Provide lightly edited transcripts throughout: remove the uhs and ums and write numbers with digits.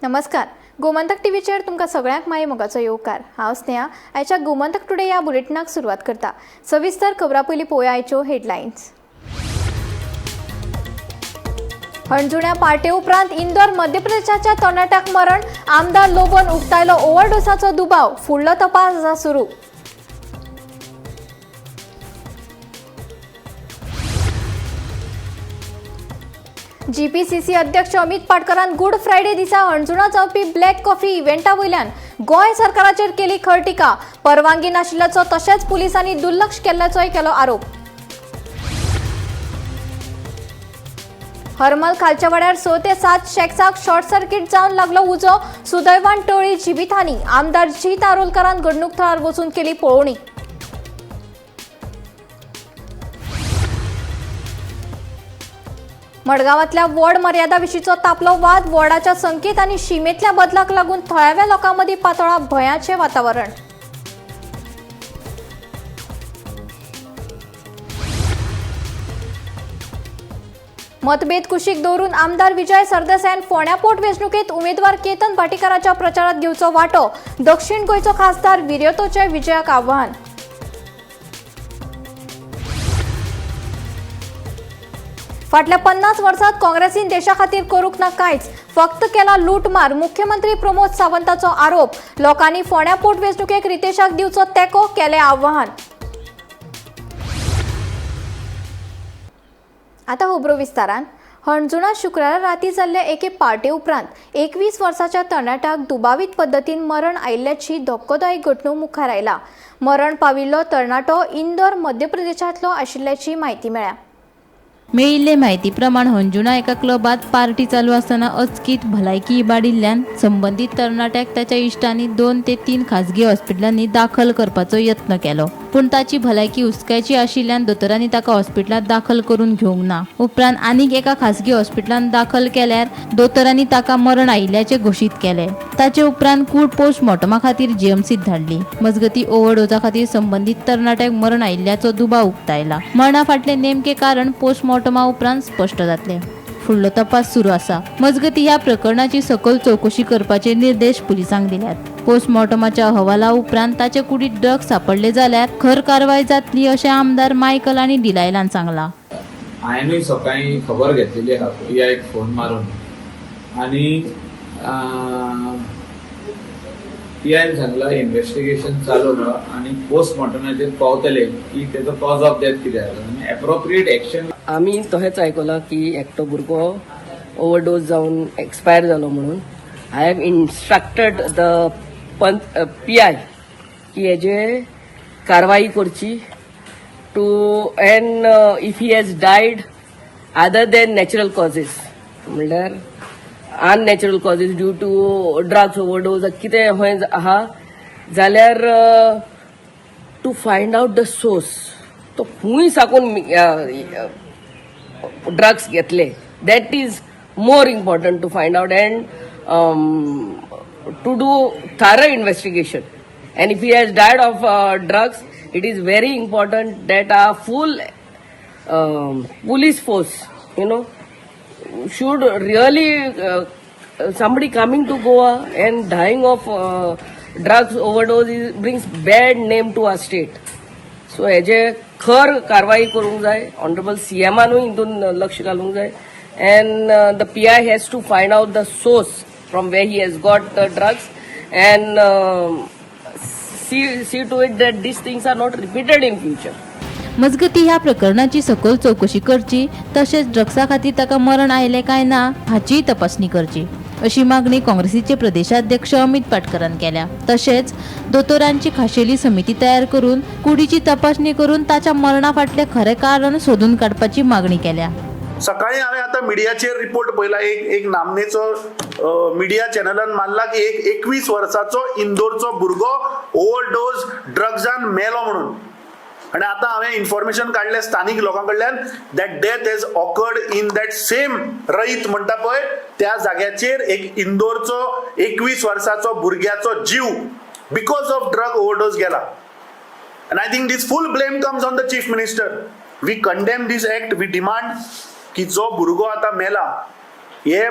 नमस्कार. गोमंतक टीव्हीचेर तुमकां सगळ्यांक माय मोगाचो येवकार. हांव स्नेहा. आयच्या गोमंतक टुडे ह्या बुलेटिनाक सुरवात करता. सविस्तर खबरां पयलीं पळोवया आयच्यो हेडलायन्स. हणजुण्या पार्टे उपरांत इंदोर मध्य प्रदेशाच्या तरणाट्याक मरण. आमदार लोबोन उक्तायलो ओव्हरडोसाचो दुबाव. फुडलो तपास आसा सुरू. जीपीसीसी अध्यक्ष अमित पाटकरान गुड फ्रायडे दिसा हणजुणा जावपी ब्लॅक कॉफी इव्हेंटा वयल्यान गोंय सरकाराचेर केली खर टिका. परवानगी नाशिल्ल्याचो तशेंच पुलिसांनी दुर्लक्ष केल्ल्याचोय केलो आरोप. हरमल खालच्या वाड्यार 6 ते 7 शॅक्साक शॉर्ट सर्किट जावन लागलो उजो. सुदैवान टळी जिवितहानी. आमदार जीत आरोलकरान घडणूक थळार वचून केली पळोवणी. मडगांवांतल्या वॉर्ड मर्यादा विशींचो तापलो वाद. वॉर्डाच्या संकेत आनी शिमेंतल्या बदलाक लागून थळाव्या लोकां मदीं पातळ्ळा भयाचें वातावरण. मतभेद कुशीक दवरून आमदार विजय सरदेसायान फोंड्या पोटवेंचणुकेंत उमेदवार केतन भाटीकाराच्या प्रचारात घेवचो वांटो. दक्षिण गोंयचो खासदार विर्योतोचे विजयाक आव्हान. फाटल्या 50 वर्सांत काँग्रेसीन देशा खातीर करूंक ना कांयच. फक्त केला लूटमार. मुख्यमंत्री प्रमोद सावंताचो आरोप. लोकांनी फोंड्या पोटवेंचणुकेक रितेशाक दिवचो तेंको केलें आव्हान. आतां खबरो विस्तारान. हणजुणा शुक्रारा राती जाल्ले एके पार्टे उपरांत 21 वर्साच्या तरणाट्याक दुबावीत पद्दतीन मरण आयिल्ल्याची धक्कोदायक घडणूक मुखार आयला. मरण पाविल्लो तरणाटो इंदोर मध्य प्रदेशांतलो आशिल्ल्याची म्हायती मेळ्ळ्या. मेळिल्ले म्हायती प्रमाण हणजुणा एका क्लबात पार्टी चालू आसतना अचकीत भलायकी इबाडिल्ल्यान संबंधीत तरणाट्याक ताच्या इश्टांनी 2 ते 3 खाजगी हॉस्पिटलांनी दाखल करपाचो यत्न केलो, पूण ताची भलायकी हुस्क्याची आशिल्ल्यान दोतोरांनी ताका हॉस्पिटलांत दाखल करून घेवंक ना. उपरांत आनीक एका खाजगी हॉस्पिटलांत दाखल केल्यार दोतोरांनी ताका मरण आयिल्ल्याचे घोशीत केले. ताचे उपरांत कूड पोस्टमॉर्टमा खातीर जीएमसीत धाडली. मजगतीं ओव्हरडोसा खातीर संबंधीत तरणाट्याक मरण आयिल्ल्याचो दुबाव उक्तायला. मरणा फाटले नेमके कारण पोस्टमॉर्टमा उपरांत स्पश्ट जातले. फुडलो तपास सुरू आसा. मजगतीं ह्या प्रकरणाची सखोल चवकशी करपाचे निर्देश पुलिसांक दिल्यात. पोस्टमॉर्टमाच्या अहवाला उपरांत ताचे कुडींत ड्रग्स सापडले जाल्यार खर कारवाय जातली अशें आमदार मायकल आनी डिलायलान सांगलां. हांवेंय सकाळीं खबर घेतलेली आहा एक फोन मारून आनी पीआयन सांगला इन्व्हेस्टिगेशन चालू आहा आनी पोस्टमॉर्टमाचेर पावतले की तेजो कॉज ऑफ डेथ कितें आसा आनी एप्रोप्रिएट एक्शन. आमी तशेंच आयकलां की एकटो भुरगो ओव्हरडोस जावन एक्सपायर जालो म्हणून. I have instructed the PI की हेजे कारवाई करची to and if he has died other than natural causes म्हणल्यार unnatural causes due to drugs overdose कितें खंय आहा जाल्यार to find out the source तो खूंय साकून ड्रग्स घेतले that is more important to find out and to do thorough investigation. And if he has died of drugs it is very important that our full police force, should really somebody coming to Goa and dying of drugs overdose brings bad name to our state. So हेजे खर कारवाई करूंक जाय. Honourable सीएमानूय हितून लक्ष घालूंक जाय. and the PI has to find out the source from where he has got the drugs and see to it that these things are not repeated in future. मजगतीं ह्या प्रकरणाची सखोल चवकशी करची तशेंच ड्रग्सा खातीर ताका मरण आयलें काय ना हाचीय तपासणी करची अशी मागणी काँग्रेसीचे प्रदेशाध्यक्ष अमित पाटकरान केल्या. तशेंच दोतोरांची खाशेली समिती तयार करून कुडीची तपासणी करून ताच्या मरणा फाटलें खरें कारण सोदून काडपाची मागणी केल्या. सकाळी हांवें आतां मिडियाचेर रिपोर्ट पळयला. एक नामनेचो मिडिया चॅनलान मारला की एक 21 वर्साचो इंदोरचो भुरगो ओव्हरडोस ड्रग्जान मेलो म्हणून. आणि आतां हांवें इन्फॉर्मेशन काडलें स्थानीक लोकां कडल्यान that death has occurred in that same रईत म्हणटा पळय त्या जाग्याचेर एक इंदोरचो 21 वर्साचो भुरग्याचो जीव बिकॉज ऑफ ड्रग ओव्हरडोस गेला. And I think this full blame comes on the chief minister. We condemn this act. We demand की जो भुरगो आता मेला हे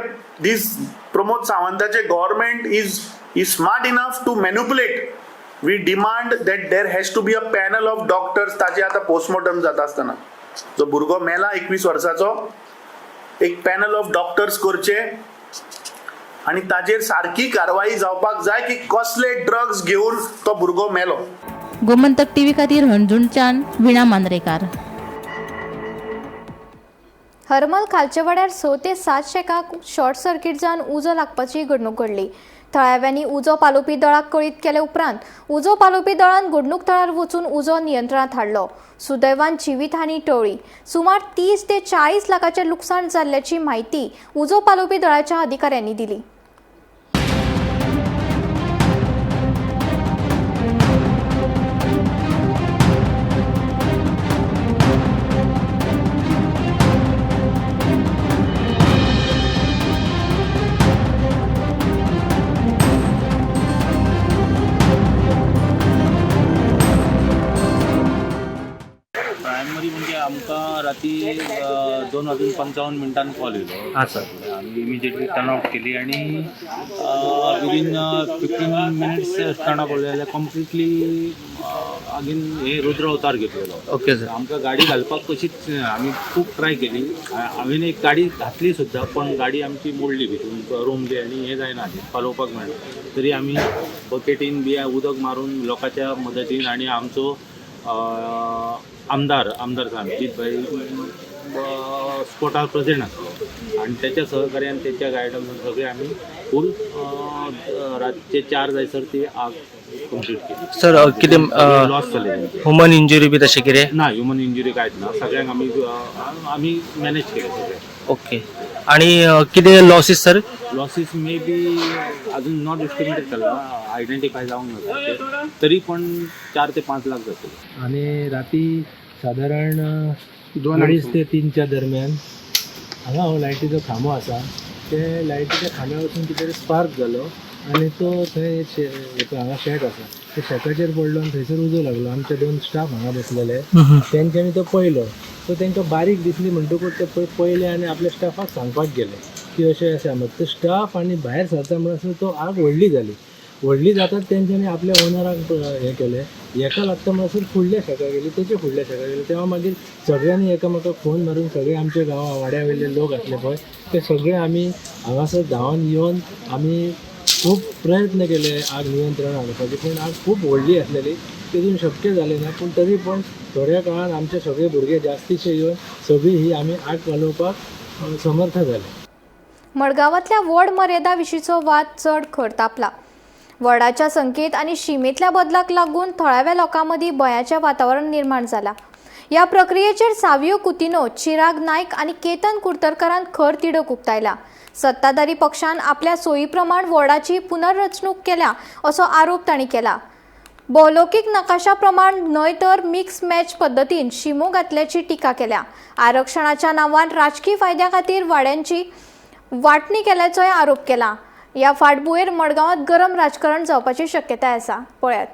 दीस प्रमोद सावंताचे government is smart enough to manipulate. We demand that there has to be a panel of doctors. ताचे आता पोस्टमॉर्टम जाता आसतना जो भुरगो मेला 21 वर्साचो, एक पॅनल ऑफ डॉक्टर्स करचे आणि ताजेर सारकी कारवाई जावपाक जाय की कसले ड्रग्स घेऊन तो भुरगो मेलो. गोमंतक टीव्ही खातीर हणजूणच्यान विणा मांद्रेकार. हरमल खालचे वाड्यार 6 ते 7 शेकाक शॉर्ट सर्किट जावन उजो लागपाची घडणूक घडली. थळाव्यांनी उजो पालोवपी दळाक कळीत केले उपरांत उजो पालोवपी दळान घडणूक थळार वचून उजो नियंत्रणात हाडलो. सुदैवान जिवीतहानी टळ्ळी. सुमार 30 ते 40 लाखांचे लुकसाण जाल्ल्याची माहिती उजो पालोवपी दळाच्या अधिकाऱ्यांनी दिली. प्रायमरी म्हणजे आमकां राती 2:55 कॉल येयलो. आमी इमिजिएटली टर्न आउट केली आणि विदीन 15 मिनिट्स टर्न आउट जाल्यार कंप्लिटली आगीन हे रुद्र अवतार घेतलेलो. Okay sir. आमकां गाडी घालपाक कशीच आमी खूब ट्राय केली. हांवें एक गाडी घातली सुद्दां, पण गाडी आमची मोडली भितून रोमली आणि हे जायना पालोवपाक मेळना. तरी आमी बकेटीन बी उदक मारून लोकांच्या मदतीन आणि आमचो आमदार सांगीत भाई स्पॉटार प्रेझेंट आसलो आणि त्याच्या सहकार्यान त्याच्या गायडन्सान सगळे आम्ही फूल रातचे 4 जायसर ती आग कंप्लीट केली. सर कितें लॉस जाले ह्युमन इंजुरी बी तशें कितें ना. ह्युमन इंजुरी कांयच ना. सगळ्यांक आमी मॅनेज केले सगळे. ओके. आणि कितें लॉसीस सर? लॉसीस मे बी अजून नॉट एस्टिमेटेड केला, आयडेंटिफाय जावंक नका. तरी पण 4 ते 5 लाख जातले. आणि राती साधारण 2:30 ते 3च्या दरम्यान हांगा हो लायटीचो खांबो आसा, ते लायटीच्या खांब्या वचून कितें स्पार्क जालो आणि तो थंय हांगा शेक आसा, त्या शेकाचेर पडलो आणि थंयसर उजो लागलो. आमचे 2 स्टाफ हांगा बसलेले, तेंच्यांनी तो पळयलो. सो तांकां बारीक दिसली म्हणटकूच ते पळयले आनी आपल्या स्टाफाक सांगपाक गेले की अशें आसा. मग तो स्टाफ आनी भायर सरता म्हणसर तो आग व्हडली जाली. व्हडली जातात तेंच्यांनी आपल्या ओनराक हें केलें. हेका लागता म्हणसर फुडल्या शेका गेली, तेचे फुडल्या शेका गेली. तेव्हा मागीर सगळ्यांनी एकामेकाक फोन मारून सगळे आमचे गांवा वाड्या वयले लोक आसले पळय ते सगळे आमी हांगासर धांवन येवन आमी खूब प्रयत्न केले आग नियंत्रण हाडपाचे, पूण आग खूब व्हडली आसलेली, तेतून शक्य जालें ना. पूण तरी पण थोड्या काळान आमचे सगळे भुरगे जास्तीशे येवन सगळी ही आमी आग घालोवपाक समर्थ जाले. मडगांवांतल्या वड मर्यादा विशींचो वाद चड खर तापला. वडाच्या संकेत आणि शिमेतल्या बदलाक लागून थळाव्या लोकांमदीं भयाचें वातावरण निर्माण जाला. या प्रक्रियेचेर सावियो कुतिनो, चिराग नायक आणि केतन कुडतरकारान खर तिडक उक्तायला. सत्ताधारी पक्षान आपल्या सोयी प्रमाण वडाची पुनर्रचणूक केल्या असो आरोप तांणी केला. भौगोलिक नकाशा प्रमाण न्हय तर मिक्स मॅच पद्दतीन शिमो घातल्याची टिका केल्या. आरक्षणाच्या नांवान राजकीय फायद्या खातीर वाड्यांची वांटणी केल्याचोय आरोप केला. या फाटभुंयेर मडगांवांत गरम राजकारण जावपाची शक्यताय आसा. पळयात.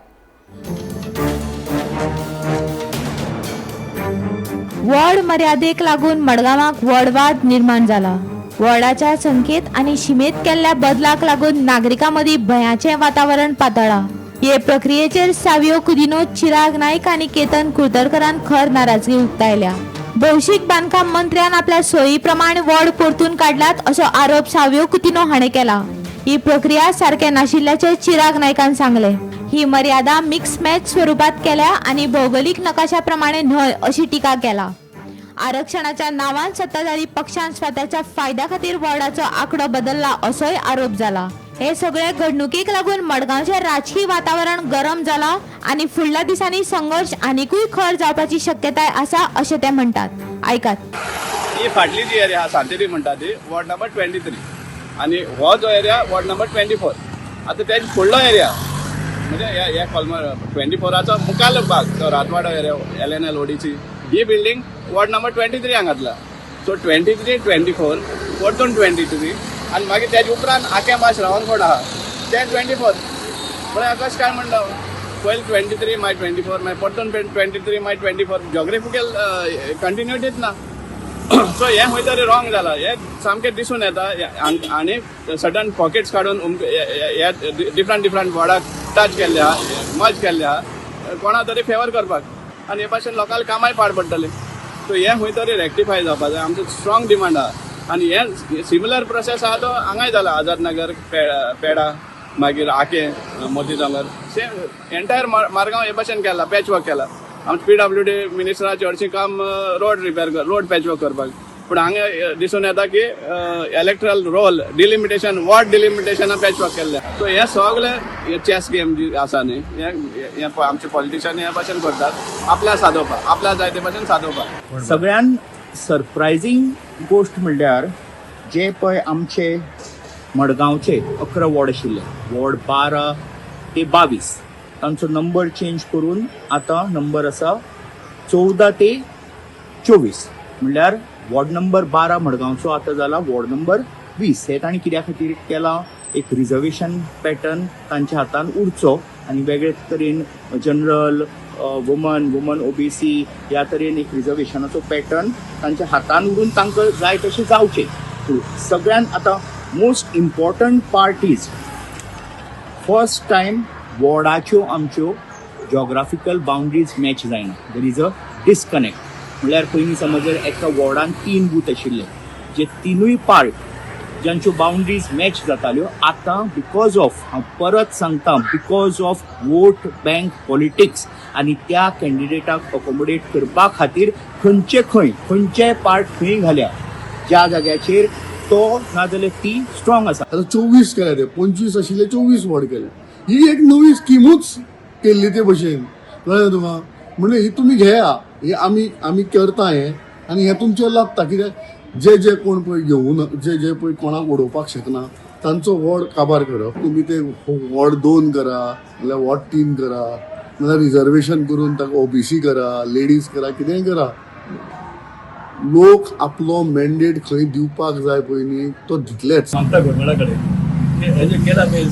वड मर्यादेक लागून मडगांवाक वडवाद निर्माण जाला. वडाच्या संकेत आणि शिमेत केल्ल्या बदलाक लागून नागरिकांमदी भयाचे वातावरण पातळ्ळा. हे प्रक्रियेचेर सावियो कुदिनो, चिराग नायक आणि केतन कुडतरकारान खर नाराजगी उक्तायल्या. भौशीक बांदकाम मंत्र्यान आपल्या सोयी प्रमाण वड परतून काढल्यात असो आरोप सावियो कुदिनो हाणें केला. ही प्रक्रिया सारखे नाशिल्ल्याचे चिराग नायकान सांगले. ही मर्यादा मिक्स मॅच स्वरूपात केल्या आणि भौगोलिक नकाशाप्रमाणे न्हय अशी टिका केला. आरक्षणाच्या नावान सत्ताधारी पक्षान स्वतःच्या फायद्या खातीर वडाचो आंकडो बदलला असोय आरोप जाला. हे सगळे घडणुकीक लागून मडगांवचे राजकीय वातावरण गरम जाला आणि फुडल्या दिसांनी संघर्ष आनीकूय खर जावपाची शक्यताय आसा अशें ते म्हणटात. आयकात. ही फाटली जी एरिया आहा सांतेरी म्हणटा ती वॉर्ड नंबर 23 आणि हो जो एरिया वॉर्ड नंबर 24. आता त्याच फुडलो एरिया म्हणजे ह्या कॉलमर 24चा मुखार भाग तो राजवाडा एरिया LNL ओडीची ही बिल्डिंग वॉर्ड नंबर 23 हांगातला. सो 23, 24 परतून 23 आणि मागीर त्याच्या उपरांत आख्या मार्च रावनकोड आहा ते 24. पण कशें काय म्हणटा पयलीं 23 मागीर 24 मागीर परतून 23 मागीर 24 जॉग्राफिकल कंटिन्युटीच ना. सो हे खंय तरी रॉंग जाला हे सामकें दिसून येता आनी सडन पॉकेट्स काडून हे डिफरंट वॉर्डाक टच केल्ले आहा मज केल्ले आहा कोणा तरी फेवर करपाक आनी हे भाशेन लोकांक कामाय पाड पडटले सो हे खंय तरी रेक्टिफाय जावपा जाय आमचो स्ट्रॉंग डिमांड आहा आनी हे सिमिलर प्रोसेस आहा तो हांगाय जाला आझाद नगर पेडा मागीर आके मोती दोंगर सेम एंटायर मारगांव हे भाशेन केला पॅच वर्क केला आमचे PWD मिनिस्टराचें हरशीं काम रोड पॅच वर्क करपाक पूण हांगा दिसून येता की इलेक्ट्रल रोल डिलिमिटेशन वॉर्ड डिलिमिटेशना पॅच वर्क केल्ले सो हे सगळे चॅस गेम जी आसा न्ही हे आमचे पॉलिटिशियन हे भाशेन करतात आपल्या सादोवपाक आपल्या जाय ते भाशेन सादोवपाक सगळ्यान सरप्रायझींग गोष्ट म्हणल्यार जे पळय आमचे मडगांवचे 11 वॉर्ड आशिल्ले वॉर्ड 12 ते 22 तांचो नंबर चेंज करून आतां नंबर आसा 14 ते 24 म्हणल्यार वॉर्ड नंबर 12 मडगांवचो आतां जाला वॉर्ड नंबर 20 हे तांणी कित्या खातीर केलां एक रिजर्वेशन पॅटर्न तांच्या हातान उरचो आनी वेगळे तरेन जनरल वुमन OBC ह्या तरेन एक रिजर्वेशनाचो पॅटर्न तांच्या हातान उरून तांकां जाय तशें जावचें सगळ्यान आतां most important part is first time वॉर्डाच्यो आमच्यो जॉग्राफिकल बाउंड्रीज मॅच जायना देर इज अ डिस्कनेक्ट म्हळ्यार पयलीं समज जर एका वॉर्डान 3 बूथ आशिल्ले जे तिनूय पार्ट ज्यांच्यो बाउंड्रीज मॅच जाताल्यो आतां बिकॉज ऑफ हांव परत सांगता because of vote bank politics आनी त्या कॅन्डिडेटाक अकोमोडेट करपा खातीर खंयचेय पार्ट खंय घाल्या ज्या जाग्याचेर तो नाजाल्यार ती स्ट्रॉंग आसा. आता 24 केले ते 25 आशिल्ले 24 वॉर्ड केले ही एक नवी स्किमूच केल्ली ते भशेन कळ्ळें तुका म्हणजे ही तुमी घेया हे आमी करता हे आनी हे तुमचेर लागता कित्याक जे कोण पळय घेवन जे पळय कोणाक उडोवपाक शकना तांचो वॉर्ड काबार करप तुमी ते वॉर्ड 2 करा नाल्यार वॉर्ड 3 करा नाल्यार रिजर्वेशन करून ताका OBC करा लेडीज करा कितेंय करा लोक आपलो मॅन्डेट खंय दिवपाक जाय पळय न्ही तो दितलेच. आमच्या गोंयकारा कडेन हे जे केला ते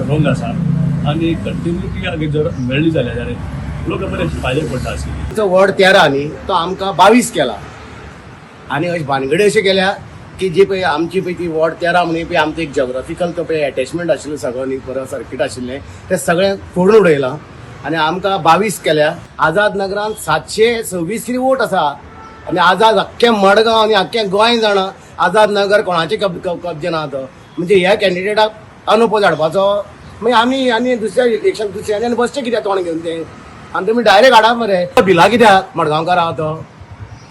रॉंग आसा आनी कंटिन्युटी जर मेळ्ळी जाल्यार लोक बरे फायदे पडटा आशिल्ले. तो वॉर्ड 13 न्ही तो आमकां 22 केला आनी अशें भानगडी अशें केल्या की जी पळय आमची पळय ती वॉर्ड 13 म्हणून पळय आमचो एक जॉग्राफिकल तो पळय अटॅचमेंट आशिल्लो सगळो न्ही परत सर्कीट आशिल्लें तें सगळें फोडून उडयलां आनी आमकां 22 केल्या. आझाद नगरांत 726 कितें वोट आसा आनी आझाद अख्खें मडगांव आनी अख्खें गोंय जाणा आझाद नगर कोणाचे कब्जेन आहा तो म्हणजे ह्या कॅन्डिडेटाक अनुपोज हाडपाचो मागीर आमी आनी दुसऱ्या इलेक्शन दुसऱ्या आनी बसचें कित्याक तोंड घेवन तें आनी तुमी डायरेक्ट हाडा मरे बिला कित्याक मडगांवकार आहा तो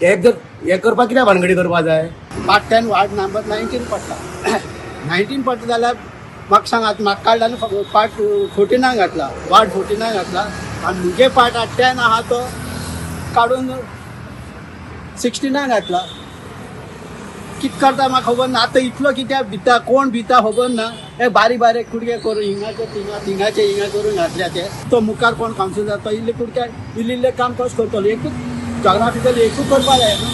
एक जर हे करपाक कित्याक भानगडी करपाक जाय. पार्ट 10 वार्ड नंबर 19 पडटा 19 पडटा जाल्यार म्हाका सांगात म्हाका काडला आनी पार्ट 49 घातला वार्ड 49 घातला आनी मुगे पार्ट 10 आहा तो काडून 69 घातला कितें करता म्हाका खबर ना. आतां इतलो कित्याक भिता कोण भिता खबर ना हे बारीक कुडके करून हिंगाचे थिंगाचे हिंगा करून घातल्या ते तो मुखार कोण कावन्सील जाता इल्ले कुडक्याक इल्ले काम कसो करतलो एकूच जॉग्राफिकल एकूच करपा जाय न्हू.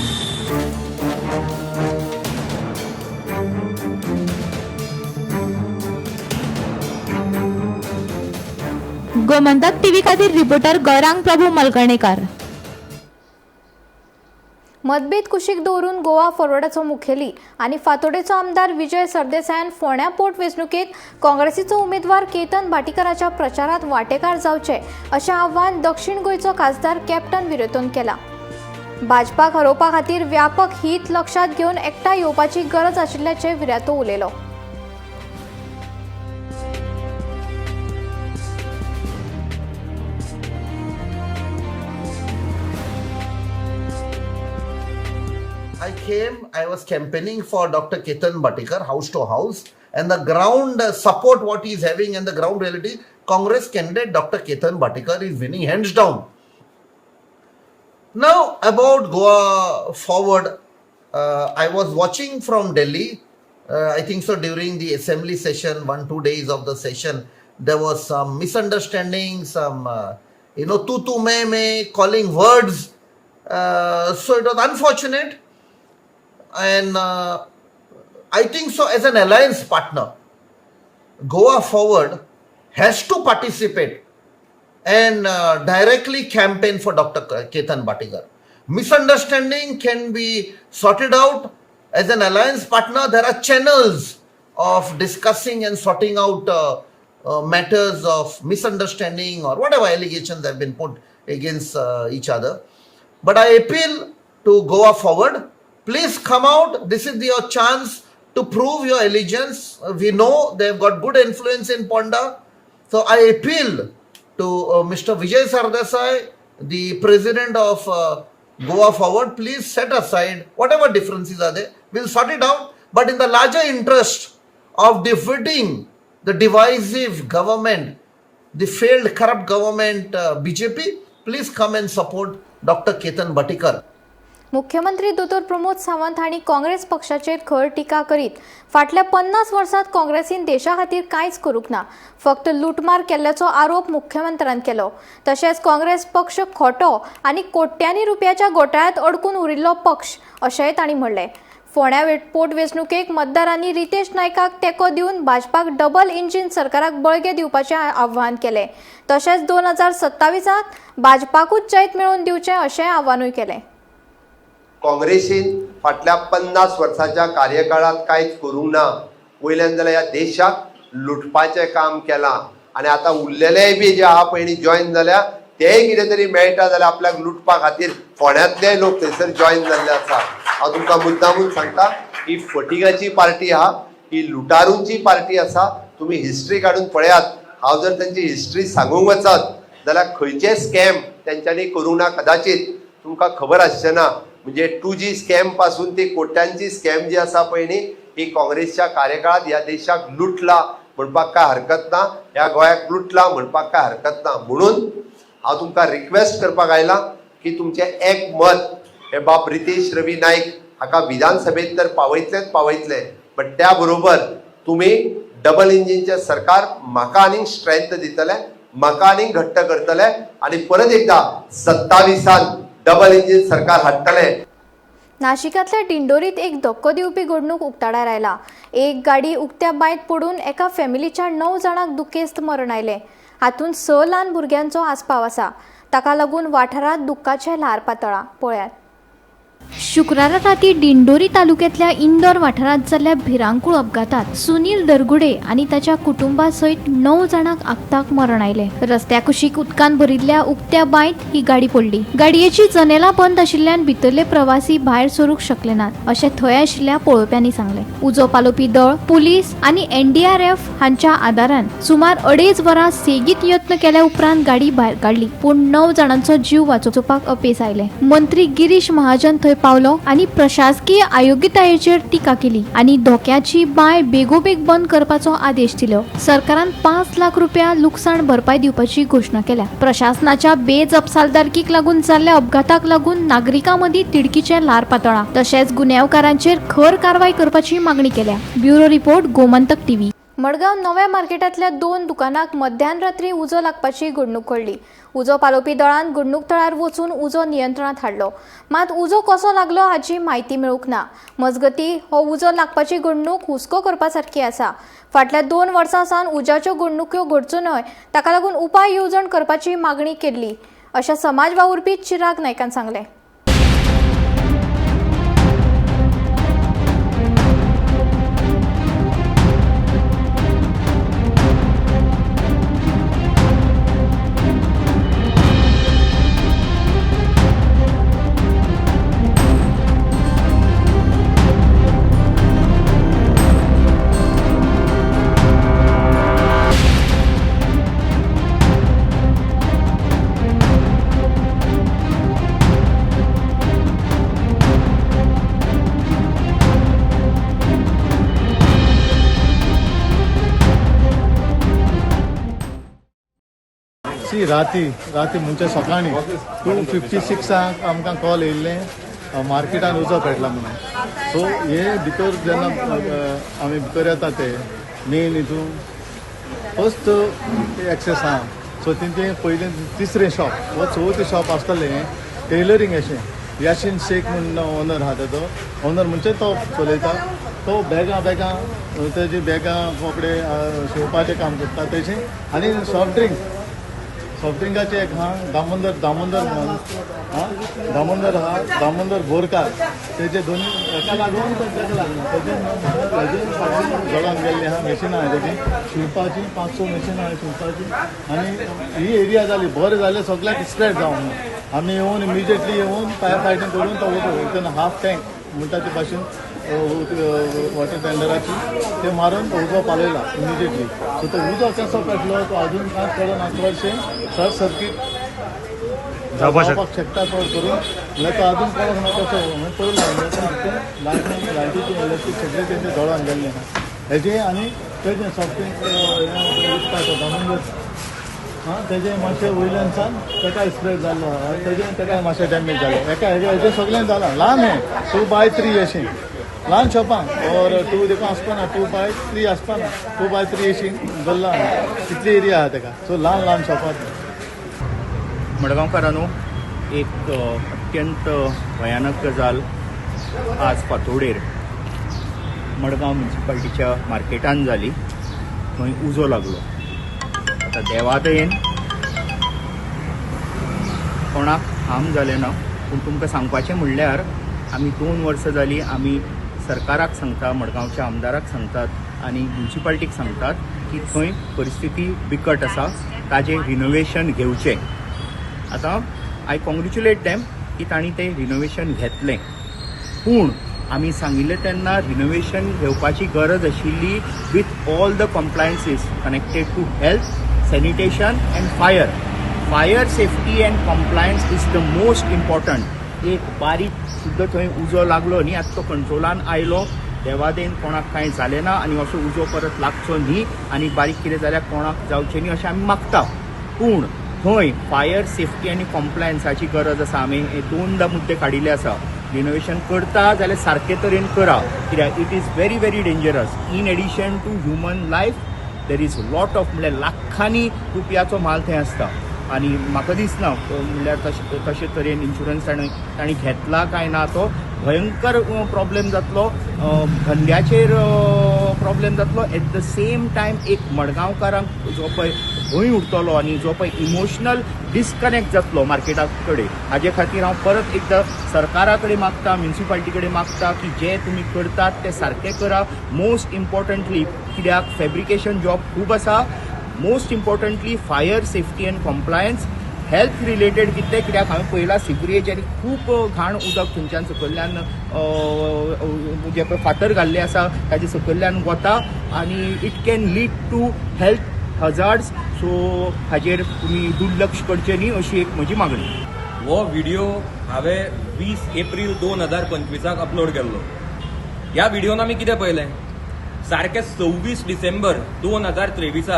गोमंतक टीव्ही खातीर रिपोर्टर गौरांग प्रभू मलकणेकार. मतभेद कुशीक दवरून गोवा फॉरवर्डाचो मुखेली आनी फातोडेचो आमदार विजय सरदेसायान फोंड्या पोटवेंचणुकेत काँग्रेसीचो उमेदवार केतन भाटीकाराच्या प्रचारात वांटेकार जावचे अशें आव्हान दक्षिण गोंयचो खासदार कॅप्टन विरोतोन केला. भाजपाक हरोवपा खातीर व्यापक हीत लक्षात घेवन एकठांय येवपाची गरज आशिल्ल्याचें विरातो उलयलो. I was campaigning for Dr. Ketan Bhatikar house to house, and the ground support what he is having and the ground reality, Congress candidate Dr. Ketan Bhatikar is winning hands down. Now about Goa forward, I was watching from Delhi. I think so during the assembly session, 1-2 days of the session, there was some misunderstanding, some tu me calling words. So it was unfortunate. And I think so as an alliance partner, Goa Forward has to participate and directly campaign for Dr. Ketan Bhatikar. misunderstanding can be sorted out. As an alliance partner, there are channels of discussing and sorting out matters of misunderstanding or whatever allegations have been put against each other. But I appeal to Goa Forward, please come out. This is your chance to prove your allegiance. We know they've got good influence in Ponda. So I appeal to Mr. Vijay Sardesai, the president of Goa Forward, please set aside whatever differences are there. We'll sort it out. But in the larger interest of defeating the divisive government, the failed corrupt government BJP, please come and support Dr. Ketan Bhatikar. मुख्यमंत्री दोतोर प्रमोद सावंत हांणी काँग्रेस पक्षाचेर खर टिका करीत फाटल्या 50 वर्सांत काँग्रेसीन देशा खातीर कांयच करूंक ना, फक्त लुटमार केल्ल्याचो आरोप मुख्यमंत्र्यान केलो. तशेंच काँग्रेस पक्ष खोटो आनी कोट्यांनी रुपयाच्या घोटाळ्यांत अडकून उरिल्लो पक्ष अशेंय तांणी म्हणलें. फोंड्या पोटवेंचणुकेक मतदारांनी रितेश नायकाक तेंको दिवन भाजपाक डबल इंजीन सरकाराक बळगे दिवपाचें आव्हान केलें. तशेंच 2027त भाजपाकूच जैत मेळोवन दिवचें अशें आव्हानूय केलें. काँग्रेसीन फाटल्या 50 वर्साच्या कार्यकाळात कांयच करूंक ना. वयल्यान जाल्यार ह्या देशाक लुटपाचें काम केलां आनी आतां उरलेलेय बी जे आहा पळय जॉयन जाल्या तेय कितें तरी मेळटा जाल्यार आपल्याक लुटपा खातीर फोंड्यांतले लोक थंयसर जॉयन जाल्ले आसा. हांव तुमकां मुद्दामून सांगता ही फटिगाची पार्टी आहा, ही लुटारूंची पार्टी आसा. तुमी हिस्ट्री काडून पळयात. हांव जर तांची हिस्ट्री सांगूंक वचत जाल्यार खंयचे स्कॅम तेंच्यांनी करूंक ना कदाचित तुमकां खबर आसचें ना. म्हणजे 2G स्कॅम पासून ती कोट्यांची स्कॅम जी आसा पळय न्ही ही काँग्रेसच्या कार्यकाळात ह्या देशाक लुटला म्हणपाक काय हरकत ना, ह्या गोंयाक लुटला म्हणपाक काय हरकत ना. म्हणून हांव तुमकां रिक्वेस्ट करपाक आयलां की तुमचें एक मत हे बाब रितेश रवी नाईक हाका विधानसभेत तर पावयतलेच पावयतले, बट त्या बरोबर तुमी डबल इंजिनचें सरकार म्हाका आनीक स्ट्रेंथ दितले, म्हाका आनीक घट्ट करतले आनी परत एकदा 27 डबल इंजिन सरकार हाडटले. नाशिकांतल्या दिंडोरीत एक धक्को दिवपी घडणूक उक्ताडार आयला. एक गाडी उक्त्या बांयत पडून एका फॅमिलीच्या 9 जाणांक दुखेस्त मरण आयलें. हातूंत 6 ल्हान भुरग्यांचो आस्पाव आसा. ताका लागून वाठारांत दुख्खाचें ल्हार पातळ्ळां. पळयात. शुक्रारा राती दिंडोरी तालुक्यातल्या इंदोर वाठारात जाल्ल्या भिरांकूळ अपघातात सुनील दरगुडे आणि त्याच्या कुटुंबासयत 9 जाणांक आगताक मरण आयले. रस्त्या कुशीक उदकान भरिल्ल्या उक्त्या बांयत ही गाडी पडली. गाडयेची जनेलां बंद आशिल्ल्यान भितरले प्रवासी भायर सरूंक शकले नात अशें थंय आशिल्ल्या पळोवप्यांनी सांगलें. उजो पालोवपी दळ, पुलीस आनी NDRF हांच्या आदारान सुमार 2.5 वरां सेगीत यत्न केल्या उपरांत गाडी भायर काडली, पूण 9 जाणांचो जीव वाचोवपाक अपेस आयले. मंत्री गिरीश महाजन थंय पावलो आणि प्रशासकीय अयोग्यतायेचेर टिका केली आणि धोक्याची बांय बेगोबेग बंद करपाचो आदेश दिलो. सरकारान 5 लाख रुपया लुकसाण भरपाय दिवपाची घोषणा केल्या. प्रशासनाच्या बेजपसालदारकीक लागून जाल्ल्या अपघाताक लागून नागरिकां मदीं तिडकीचें ल्हार पातळ्ळां. तशेंच गुन्यांवकारांचेर खर कारवाय करपाची मागणी केल्या. Bureau report, Gomantak TV. Madgaon नव्या मार्केटांतल्या 2 दुकानांक मध्यान रात्री उजो लागपाची घडणूक घडली. उजो पालोवपी दळान घडणूक थळार वचून उजो नियंत्रणात हाडलो. मात उजो कसो लागलो हाची म्हायती मेळूंक ना. मजगतीं हो उजो लागपाची घडणूक हुस्को करपासारखी आसा. फाटल्या 2 वर्सां सावन उज्याच्यो घडणुक्यो घडच्यो न्हय ताका लागून उपाय येवजण करपाची मागणी केल्ली अशें समाज वावुरपी चिराग नायकान सांगलें. राती म्हणजे सकाळी 2:56 आमकां कॉल येयल्लें मार्केटान उजो पेटला म्हणून. सो हे भितर जेन्ना आमी भितर येता ते मेन हितून फस्ट एक्सेस आहा. सो तेंचें पयलें 3रे शॉप वो 4थें शॉप आसतलें टेलरींग अशें. याशीन शेख म्हणून ओनर आहा तेजो. ओनर म्हणजे तो चलयता. तो बॅगां तेजी बॅगां कपडे शिवपाचें काम करता तशें. आनी सॉफ्ट ड्रिंक्स सॉफ्ट ड्रिंकाचे एक हा दामोदर म्हणून हा दामोदर बोरकार तेजे दोन्ही एका लागून तेका लागना तेजे जळोन गेल्ली हा मशिनां आहा तेजी शिवपाची 500 मशिनां आहा शिवपाची आनी ही एरिया जाली बरें जालें सगळ्याक स्प्रेड जावन आमी येवन इमिजिएटली येवन फायर फायटींग करून तो वयतना हाफ टँक म्हणटा ते भाशेन वॉटर टेंडराची ते मारून तो उजो पालयला इमिजिएटली सो तो उजो कसो पेटलो तो अजून कांय कळना चडशें शॉर्ट सर्कीट जावपाक शकता चड करून म्हळ्यार तो अजून कळना ना कसो पळयला लायटीची इलेक्ट्रीक सगळें तेंचे जळोन गेल्लें आहा हेजे आनी तेजें सॉफ्ट ड्रिंक विकता तो दामोदर तेजे मातशें वयल्यानसान तेका स्प्रेड जाल्लो आहा तेका मातशें डॅमेज जालें हेजें सगळें जालां ल्हान हें 2x3 अशें ल्हान शॉपां और 2 देखून आसपाना 2x3 आसपाना 2x3 अशी जाल्ला तितली एरिया आहा तेका सो ल्हान शॉपां मडगांवकारांनो एक अत्यंत भयानक गजाल आज फातोडेर मडगांव म्युनिसिपालिटीच्या मार्केटान जाली थंय उजो लागलो आता देवादयेन कोणाक हार्म जालें ना पूण तुमकां सांगपाचें म्हणल्यार आमी 2 वर्सां जालीं आमी सरकाराक सांगता मडगांवच्या आमदाराक सांगतात आनी म्युनिसिपालिटीक सांगतात की थंय परिस्थिती बिकट आसा ताजें रिनोवेशन घेवचें आतां आय कॉंग्रेच्युलेट देम की तांणी तें रिनोवेशन घेतलें पूण आमी सांगिल्लें तेन्ना रिनोवेशन घेवपाची गरज आशिल्ली with all the compliances connected to health sanitation and fire safety and compliance is the most important एक बारीक सुद्दां थंय उजो लागलो न्ही आतां तो कंट्रोलान आयलो देवादेन कोणाक कांय जालें ना आनी असो उजो परत लागचो न्ही आनी बारीक कितें जाल्यार कोणाक जावचें न्ही अशें आमी मागता पूण थंय फायर सेफ्टी आनी कम्प्लायन्साची गरज आसा आमी 2दा मुद्दे काडिल्ले आसा रिनोवेशन करता जाल्यार सारके तरेन करा कित्याक it is very very dangerous in addition to human life there is lot of म्हणल्यार लाखांनी रुपयाचो माल थंय आसता आनी म्हाका दिसना म्हणल्यार तशे तरेन इन्शुरन्स तांणी घेतला काय ना तो भयंकर प्रॉब्लेम जातलो धंद्याचेर प्रॉब्लेम जातलो एट द सेम टायम एक मडगांवकारांक जो पळय भंय उरतलो आनी जो पळय इमोशनल डिस्कनेक्ट जातलो मार्केटा कडेन हाजे खातीर हांव परत एकदां सरकारा कडेन मागता म्युनिसिपालिटी कडेन मागता की जे तुमी करतात ते सारके करा मोस्ट इम्पॉर्टंटली कित्याक फॅब्रिकेशन जॉब खूब आसा most importantly fire safety and compliance health related कितें कित्याक हांवें पळयलां सिगरेज आनी खूब घाण उदक थंयच्यान सकयल्यान जे पळय फातर घाल्ले आसा ताजे सकयल्यान वता आनी it can lead to health hazards so हाजेर तुमी दुर्लक्ष करचें न्ही अशी एक म्हजी मागणी हो व्हिडिओ हांवें 20 एप्रील 2025 अपलोड केल्लो ह्या व्हिडिओन आमी कितें पळयलें सारकें 26 डिसेंबर 2023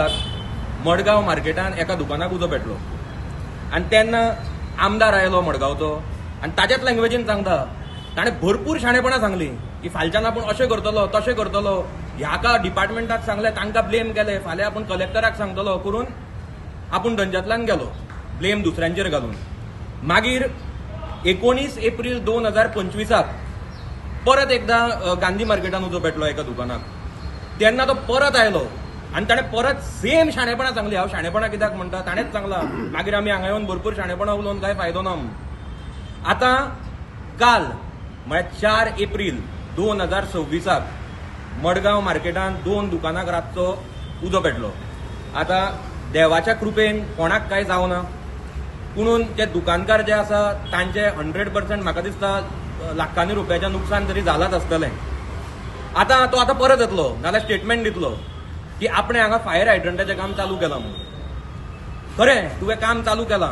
मडगांव मार्केटान एका दुकानाक उजो पेटलो आनी तेन्ना आमदार आयलो मडगांवचो आनी ताच्याच लँग्वेजीन सांगता ताणें भरपूर शाणेपणां सांगली की फालच्यान आपूण अशें करतलो तशें करतलो ह्याका डिपार्टमेंटाक सांगलें तांकां ब्लेम केलें फाल्यां आपूण कलेक्टराक सांगतलो करून आपूण धंद्यातल्यान गेलो ब्लेम दुसऱ्यांचेर घालून मागीर 19 एप्रील 2025 परत एकदां गांधी मार्केटान उजो पेटलो एका दुकानाक तेन्ना तो परत आयलो आनी ताणें परत सेम शाणेपणां सांगली हांव शाणेपणां कित्याक म्हणटा ताणेंच सांगलां मागीर आमी हांगा येवन भरपूर शाणेपणां उलोवन कांय फायदो ना आतां काल म्हळ्यार 4 एप्रील 2026 मडगांव मार्केटान 2 दुकानाक रातचो उजो पेटलो आतां देवाच्या कृपेन कोणाक कांय जावना पुणून जे दुकानकार जे आसा तांचे 100% म्हाका दिसता लाखांनी रुपयाचें नुकसान तरी जालांच आसतलें आतां तो आतां परत येतलो नाल्यार स्टेटमेंट दितलो की आपणें हांगा फायर हायड्रंटाचें काम चालू केलां म्हणून खरें तुवें काम चालू केलां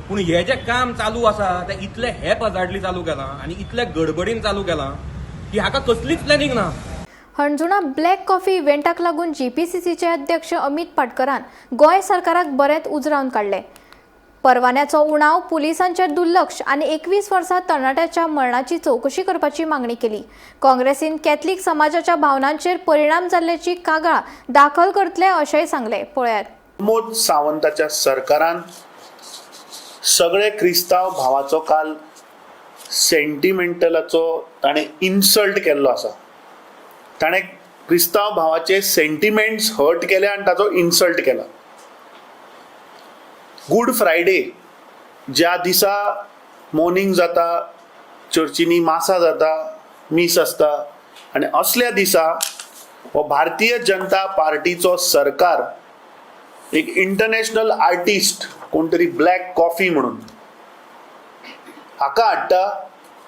पूण हें जें काम चालू आसा तें इतलें हेप हजार्डली चालू केलां आनी इतलें गडबडीन चालू केलां की हाका कसलीच प्लॅनिंग ना हणजुणा ब्लॅक कॉफी इव्हेंटाक लागून जीपीसीसीचे अध्यक्ष अमित पाटकरान गोंय सरकाराक बरेंच उजरावन काडले परवान्याचो उणाव पुलिसांचेर दुर्लक्ष आनी 21 वर्सां तरणाट्याच्या मरणाची चवकशी करपाची मागणी केली काँग्रेसीन कॅथलीक समाजाच्या भावनांचेर परिणाम जाल्ल्याची कागाळ दाखल करतले अशेंय सांगले पळयात प्रमोद सावंताच्या सरकारान सगळे क्रिस्तांव भावाचो काल सेंटिमेंटलाचो ताणें इन्सल्ट केल्लो आसा ताणें क्रिस्तांव भावाचे सेंटिमेंट्स हर्ट केले आनी ताचो इन्सल्ट केला गूड फ्रायडे ज्या दिसा मॉर्निंग जाता, चर्चींनी मासा जाता, मीस आसता, आनी असल्या दिसा हो भारतीय जनता पार्टीचो सरकार एक इंटरनॅशनल आर्टिस्ट कोण तरी ब्लॅक कॉफी म्हणून हाका हाडटा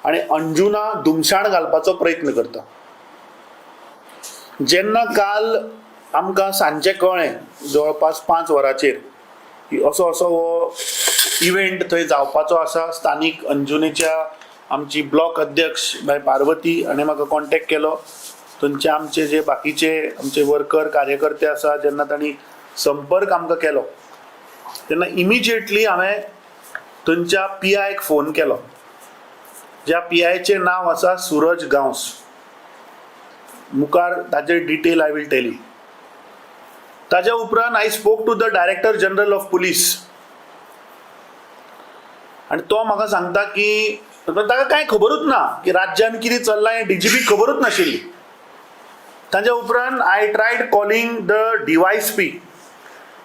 आनी अंजुना धुमशाण घालपाचो प्रयत्न करता. जेन्ना काल आमकां सांजचें कळ्ळें जवळपास 5 वरांचेर की असो हो इव्हेंट थंय जावपाचो आसा, स्थानीक अंजुनेच्या आमची ब्लॉक अध्यक्ष बाय पार्वती हाणें म्हाका कॉन्टेक्ट केलो. थंयचे आमचे जे बाकीचे आमचे वर्कर कार्यकर्ते आसा, जेन्ना तांणी संपर्क आमकां केलो तेन्ना इमिजिएटली हांवें थंयच्या PIक फोन केलो. ज्या PIचें नांव आसा सूरज गांवस. मुखार ताचे detail I will tell you. ताच्या उपरांत I spoke to the director general of police आनी तो म्हाका सांगता की ताका कांय खबरूच ना की राज्यान कितें चल्लां हें DGPक खबरूच नाशिल्ली. ताच्या उपरांत I triad calling the DYSP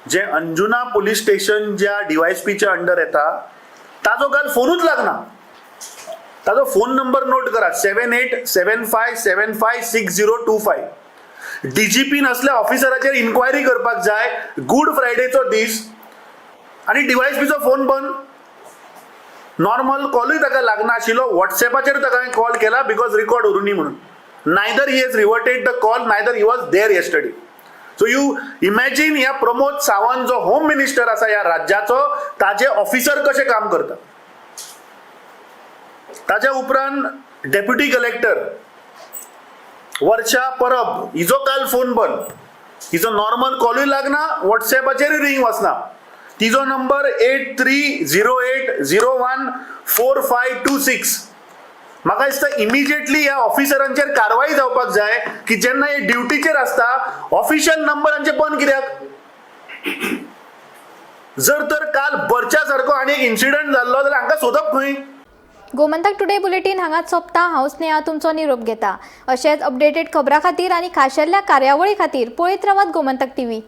जे अंजुना पुलीस स्टेशन ज्या DYSPच्या अंडर येता ताजो काल फोनूच लागना. ताजो फोन नंबर नोट करा 7875756025. DGP असल्या ऑफिसराचेर इन्क्वायरी करपाक जाय गूड फ्रायडेचो दीस आनी DYSPचो फोन बंद. नॉर्मल कॉलूय ताका लागना आशिल्लो. व्हॉट्सएपाचेर ताका हांवें कॉल केला बिकॉज रिकॉर्ड उरूनी म्हणून. Neither he has reverted the call, neither he was there yesterday. So you imagine ह्या प्रमोद सावंत जो होम मिनिस्टर आसा ह्या राज्याचो ताजे ऑफिसर कशें काम करता. ताच्या उपरांत डेप्युटी कलेक्टर वर्षा परब हिजो काल फोन बंद. हिजो नॉर्मल कॉलूय लागना, व्हॉट्सएपाचेर रिंग वचना. तिजो नंबर 8308014526. म्हाका दिसता इमिजिएटली ह्या ऑफिसरांचेर कारवाई जावपाक जाय की जेन्ना हे ड्युटीचेर आसता ऑफिशियल नंबरांचे बंद कित्याक. जर तर काल बरच्या सारको आनी एक इन्सिडंट जाल्लो जाल्यार हांकां सोदप खंय. गोमंतक टुडे बुलेटीन हांगाच सोंपता. हांव स्नेहा तुमचो निरोप घेता. अशेंच अपडेटेड खबरां खातीर आनी खाशेल्या कार्यावळी खातीर पळयत रावात गोमंतक TV.